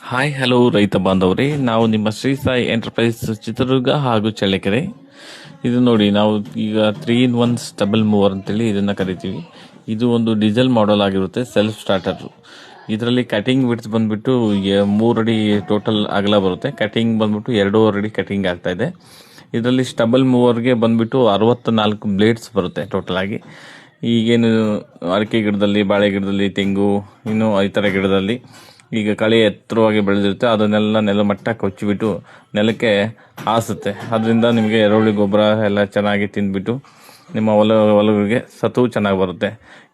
Hi hello ರೈತ ಬಾಂಧವರೇ, ನಾವು ನಿಮ್ಮ ಶ್ರೀ ಸಾಯಿ ಎಂಟರ್ಪ್ರೈಸ್ ಚಿತ್ರದುರ್ಗ ಹಾಗೂ ಚಳ್ಳಕೆರೆ. ಇದು ನೋಡಿ, ನಾವು ಈಗ 3-in-1 ಸ್ಟಬಲ್ ಮೂವರ್ ಅಂತೇಳಿ ಇದನ್ನು ಕರಿತೀವಿ. ಇದು ಒಂದು ಡೀಸೆಲ್ ಮಾಡೆಲ್ ಆಗಿರುತ್ತೆ, ಸೆಲ್ಫ್ ಸ್ಟಾರ್ಟರ್. ಇದರಲ್ಲಿ ಕಟಿಂಗ್ ವಿಡ್ತ್ ಬಂದ್ಬಿಟ್ಟು 3 ಅಡಿ ಟೋಟಲ್ ಅಗಲ ಬರುತ್ತೆ. ಕಟಿಂಗ್ ಬಂದ್ಬಿಟ್ಟು 2.5 ಅಡಿ ಕಟಿಂಗ್ ಆಗ್ತಾ ಇದೆ. ಇದರಲ್ಲಿ ಸ್ಟಬಲ್ ಮೂವರ್ಗೆ ಬಂದ್ಬಿಟ್ಟು 64 ಬ್ಲೇಡ್ಸ್ ಬರುತ್ತೆ ಟೋಟಲ್ ಆಗಿ. ಈಗೇನು ಅಡಿಕೆ ಗಿಡದಲ್ಲಿ, ಬಾಳೆ ಗಿಡದಲ್ಲಿ, ತೆಂಗು, ಇನ್ನು ಈ ಥರ ಗಿಡದಲ್ಲಿ ಈಗ ಕಳೆ ಎತ್ತರವಾಗಿ ಬೆಳೆದಿರುತ್ತೆ, ಅದನ್ನೆಲ್ಲ ನೆಲಮಟ್ಟ ಕೊಚ್ಚಿಬಿಟ್ಟು ನೆಲಕ್ಕೆ ಹಾಸುತ್ತೆ. ಅದರಿಂದ ನಿಮಗೆ ಎರೆಹುಳಿ ಗೊಬ್ಬರ ಎಲ್ಲ ಚೆನ್ನಾಗಿ ತಿಂದ್ಬಿಟ್ಟು ನಿಮ್ಮ ಹೊಲಗಳಿಗೆ ಸತು ಚೆನ್ನಾಗಿ ಬರುತ್ತೆ.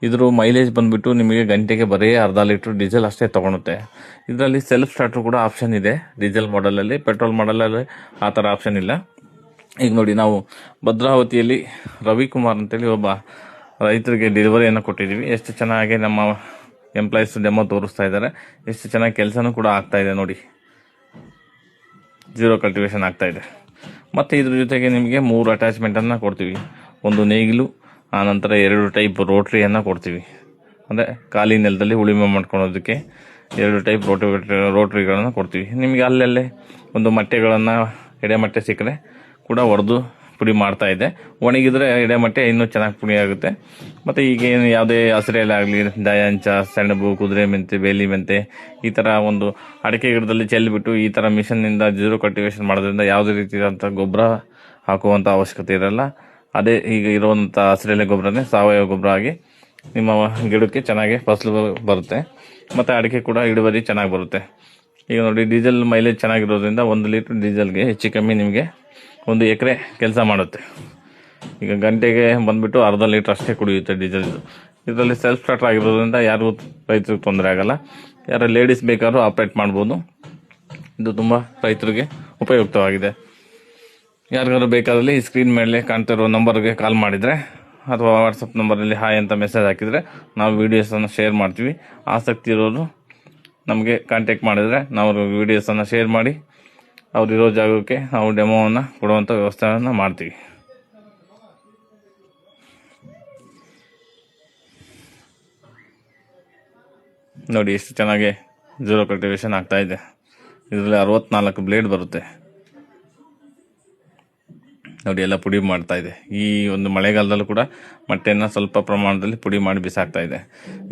ಇದ್ರ ಮೈಲೇಜ್ ಬಂದ್ಬಿಟ್ಟು ನಿಮಗೆ ಗಂಟೆಗೆ ಬರೀ 1/2 ಲೀಟ್ರ್ ಡೀಸೆಲ್ ಅಷ್ಟೇ ತೊಗೊಳುತ್ತೆ. ಇದರಲ್ಲಿ ಸೆಲ್ಫ್ ಸ್ಟಾರ್ಟರ್ ಕೂಡ ಆಪ್ಷನ್ ಇದೆ ಡೀಸೆಲ್ ಮಾಡಲಲ್ಲಿ. ಪೆಟ್ರೋಲ್ ಮಾಡಲಲ್ಲಿ ಆ ಥರ ಆಪ್ಷನ್ ಇಲ್ಲ. ಈಗ ನೋಡಿ, ನಾವು ಭದ್ರಾವತಿಯಲ್ಲಿ ರವಿಕುಮಾರ್ ಅಂತೇಳಿ ಒಬ್ಬ ರೈತರಿಗೆ ಡೆಲಿವರಿಯನ್ನು ಕೊಟ್ಟಿದ್ದೀವಿ. ಎಷ್ಟು ಚೆನ್ನಾಗಿ ನಮ್ಮ ಎಂಪ್ಲಾಯೀಸ್ ಡೆಮೋ ತೋರಿಸ್ತಾ ಇದ್ದಾರೆ. ಎಷ್ಟು ಚೆನ್ನಾಗಿ ಕೆಲಸನೂ ಕೂಡ ಆಗ್ತಾ ಇದೆ ನೋಡಿ. 0 ಕಲ್ಟಿವೇಶನ್ ಆಗ್ತಾ ಇದೆ. ಮತ್ತು ಇದ್ರ ಜೊತೆಗೆ ನಿಮಗೆ 3 ಅಟ್ಯಾಚ್ಮೆಂಟನ್ನು ಕೊಡ್ತೀವಿ. ಒಂದು ನೇಗಿಲು, ಆನಂತರ 2 ಟೈಪ್ ರೋಟ್ರಿಯನ್ನು ಕೊಡ್ತೀವಿ. ಅಂದರೆ ಖಾಲಿ ನೆಲದಲ್ಲಿ ಉಳುಮೆ ಮಾಡ್ಕೊಳೋದಕ್ಕೆ 2 ಟೈಪ್ ರೋಟ್ರಿಗಳನ್ನು ಕೊಡ್ತೀವಿ. ನಿಮಗೆ ಅಲ್ಲಲ್ಲೇ ಒಂದು ಮೊಟ್ಟೆಗಳನ್ನು, ಎಡೆಮಟ್ಟೆ ಸಿಕ್ಕರೆ ಕೂಡ ಹೊಡೆದು ಪುಡಿ ಮಾಡ್ತಾ ಇದೆ. ಒಣಗಿದ್ರೆ ಎಡೆಮಟ್ಟೆ ಇನ್ನೂ ಚೆನ್ನಾಗಿ ಪುಡಿ ಆಗುತ್ತೆ. ಮತ್ತು ಈಗೇನು ಯಾವುದೇ ಹಸಿರೆಲೆ ಆಗಲಿ, ದಯಾಂಚ, ಸೆಣಬು, ಕುದುರೆ ಮೆಂತೆ, ಬೇಲಿ ಮೆಂತೆ, ಈ ಥರ ಒಂದು ಅಡಿಕೆ ಗಿಡದಲ್ಲಿ ಚೆಲ್ಲಿಬಿಟ್ಟು ಈ ಥರ ಮಿಷನ್ನಿಂದ 0 ಕಲ್ಟಿವೇಶನ್ ಮಾಡೋದ್ರಿಂದ ಯಾವುದೇ ರೀತಿಯಾದಂಥ ಗೊಬ್ಬರ ಹಾಕುವಂಥ ಅವಶ್ಯಕತೆ ಇರಲ್ಲ. ಅದೇ ಈಗ ಇರುವಂಥ ಹಸಿರೆಲೆ ಗೊಬ್ಬರನೇ ಸಾವಯವ ಗೊಬ್ಬರ ಆಗಿ ನಿಮ್ಮ ಗಿಡಕ್ಕೆ ಚೆನ್ನಾಗಿ ಫಸಲು ಬರುತ್ತೆ. ಮತ್ತು ಅಡಿಕೆ ಕೂಡ ಇಳುವರಿ ಚೆನ್ನಾಗಿ ಬರುತ್ತೆ. ಈಗ ನೋಡಿ, ಡೀಸೆಲ್ ಮೈಲೇಜ್ ಚೆನ್ನಾಗಿರೋದ್ರಿಂದ 1 ಲೀಟ್ರ್ ಡೀಸೆಲ್ಗೆ ಹೆಚ್ಚು ಕಮ್ಮಿ ನಿಮಗೆ 1 ಎಕರೆ ಕೆಲಸ ಮಾಡುತ್ತೆ. ಈಗ ಗಂಟೆಗೆ ಬಂದುಬಿಟ್ಟು 1/2 ಲೀಟ್ರ್ ಅಷ್ಟೇ ಕುಡಿಯುತ್ತೆ ಡೀಸೆಲ್. ಇದರಲ್ಲಿ ಸೆಲ್ಫ್ ಸ್ಟಾರ್ಟರ್ ಆಗಿರೋದ್ರಿಂದ ಯಾರಿಗೂ ರೈತರಿಗೆ ತೊಂದರೆ ಆಗಲ್ಲ. ಯಾರು ಲೇಡೀಸ್ ಬೇಕಾದ್ರೂ ಆಪ್ರೇಟ್ ಮಾಡ್ಬೋದು. ಇದು ತುಂಬ ರೈತರಿಗೆ ಉಪಯುಕ್ತವಾಗಿದೆ. ಯಾರಿಗಾದ್ರೂ ಬೇಕಾದಲ್ಲಿ ಈ ಸ್ಕ್ರೀನ್ ಮೇಲೆ ಕಾಣ್ತಾ ಇರೋ ನಂಬರ್ಗೆ ಕಾಲ್ ಮಾಡಿದರೆ ಅಥವಾ ವಾಟ್ಸಪ್ ನಂಬರಲ್ಲಿ ಹಾಯ್ ಅಂತ ಮೆಸೇಜ್ ಹಾಕಿದರೆ ನಾವು ವೀಡಿಯೋಸನ್ನು ಶೇರ್ ಮಾಡ್ತೀವಿ. ಆಸಕ್ತಿ ಇರೋರು ನಮಗೆ ಕಾಂಟ್ಯಾಕ್ಟ್ ಮಾಡಿದರೆ ನಾವು ವೀಡಿಯೋಸನ್ನು ಶೇರ್ ಮಾಡಿ ಅವರಿರೋ ಜಾಗಕ್ಕೆ ನಾವು ಡೆಮೋವನ್ನು ಕೊಡುವಂಥ ವ್ಯವಸ್ಥೆಯನ್ನು ಮಾಡ್ತೀವಿ. ನೋಡಿ, ಎಷ್ಟು ಚೆನ್ನಾಗಿ 0 ಕಲ್ಟಿವೇಶನ್ ಆಗ್ತಾ ಇದೆ. ಇದರಲ್ಲಿ 64 ಬ್ಲೇಡ್ ಬರುತ್ತೆ ನೋಡಿ. ಎಲ್ಲ ಪುಡಿ ಮಾಡ್ತಾ ಇದೆ. ಈ ಒಂದು ಮಳೆಗಾಲದಲ್ಲೂ ಕೂಡ ಮೊಟ್ಟೆಯನ್ನು ಸ್ವಲ್ಪ ಪ್ರಮಾಣದಲ್ಲಿ ಪುಡಿ ಮಾಡಿ ಬಿಸಾಕ್ತಾ ಇದೆ.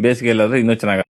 ಬೇಸಿಗೆಯಲ್ಲಾದರೆ ಇನ್ನೂ ಚೆನ್ನಾಗಿ